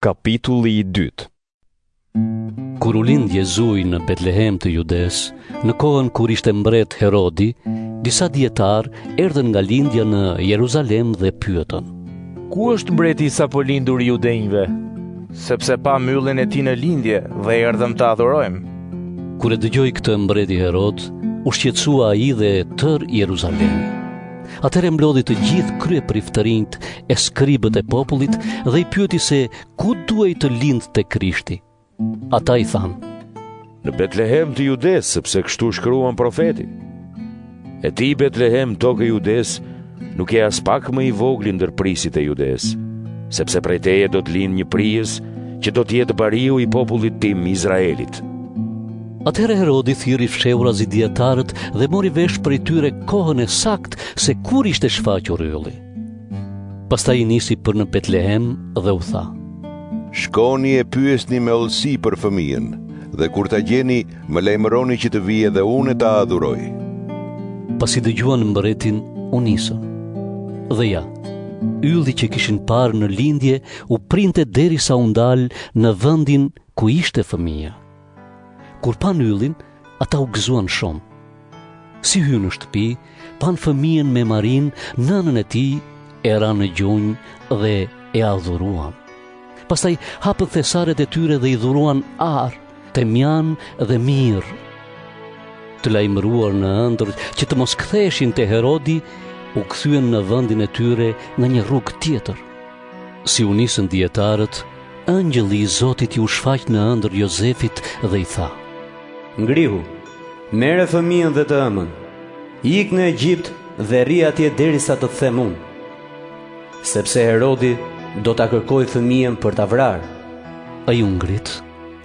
Kapitulli i 2. Kur u lind Jezui në Betlehem të Judes, në kohën kur ishte mbret Herodi, disa dietar erdhën nga lindja në Jeruzalem dhe pyetën: Ku është mbreti i sapo lindur judenjve? Sepse pa myllin e tij në lindje dhe erdhëm të adhurojmë. Kur e dëgjoi këtë mbreti Herod, u shqetësua ai dhe tërë Jeruzalemi. Atëherë mblodhi të gjithë kryepriftërinjt e skribët e popullit dhe i pyeti se ku duhej të lindte Krishti. Ata i thanë: Në Betlehem të Judes, sepse kështu shkruan profeti. E ti Betlehem tokë e Judes, nuk je as pak më i vogël ndër prisit e Judes, sepse prej teje do të lindë një prijes që do të jetë bariu i popullit tim Izraelit. Atëherë Herodi thirri fshehurazi dietarët dhe mori vesh prej tyre kohën e saktë se kur ishte shfaqur ylli. Pastaj i nisi për në Betlehem dhe u tha: Shkoni e pyesni me hollësi për fëmijën, dhe kur ta gjeni, më lajmëroni që të vijë dhe unë ta adhuroj. Pasi dëgjuan mbretin, u nisën. Dhe ja, ylli që kishin parë në lindje u printe derisa u ndal në vendin ku ishte fëmia. Kur pan yllin, ata u gëzuan shumë. Si hyn në shtëpi, pan fëmijën me Marin, nënën e tij, e ranë në gjunjë dhe e adhuruan. Pastaj hapën thesaret e tyre dhe i dhuruan ar, temjan dhe mirë. Të lajmëruar në ëndër që të mos ktheheshin te Herodi, u kthyen në vendin e tyre në një rrugë tjetër. Si u nisën dietarët, angjëlli i Zotit i u shfaq në ëndër Jozefit dhe i tha: Ngrihu, merre fëmijën dhe të ëmën, ik në Egjipt dhe rri atje derisa të them unë, sepse Herodi do ta kërkojë fëmijën për ta vrarë. Ai u ngrit,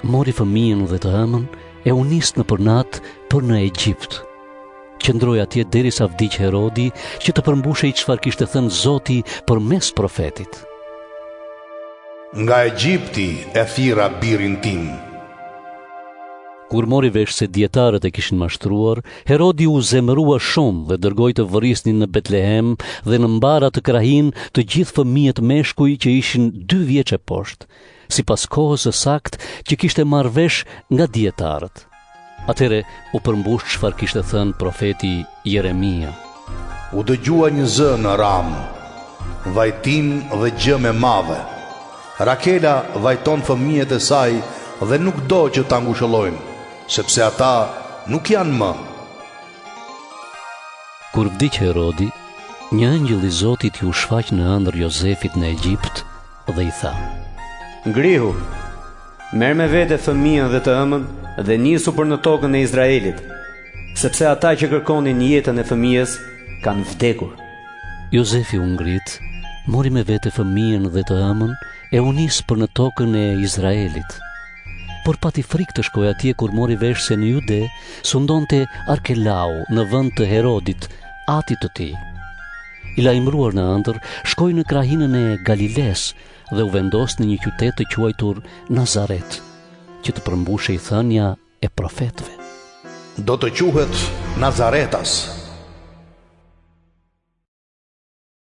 mori fëmijën dhe të ëmën e u nis në përnat për në Egjipt. Qëndroi atje derisa vdiq Herodi, që të përmbushej çfarë kishte thënë Zoti përmes profetit. Nga Egjipti e thira birin tim. Kur mori vesh se dietarët e kishin mashtruar, Herodi u zemërua shumë dhe dërgoi të vërisnin në Betlehem dhe në mbara të krahin të gjithë fëmijët meshkuj që ishin 2 vjeç e poshtë, sipas kohës së saktë që kishte marrë vesh nga dietarët. Atëre u përmbush çfarë kishte thënë profeti Jeremia. U dëgjua një zë në Ram, vajtim dhe gjëm e madhe. Rakela vajton fëmijët e saj dhe nuk do që ta ngushëllojnë, sepse ata nuk janë më. Kur vdiq Herodi, një angjëll i Zotit i u shfaq në ëndër Jozefit në Egjipt dhe i tha: Ngrihu, merr me vete fëmijën dhe të ëmën dhe nisu për në tokën e Izraelit, sepse ata që kërkonin jetën e fëmijës kanë vdekur. Jozefi u ngrit, mori me vete fëmijën dhe të ëmën e u nis për në tokën e Izraelit. Por pati frikë të shkoj atje kur mori vesh se në Jude sundonte Arkelau në vend të Herodit, atit të tij. I lajmëruar në ëndër, shkoi në krahinën e Galiles dhe u vendos në një qytet të quajtur Nazaret, që të përmbushej thënia e profetëve. Do të quhet Nazaretas,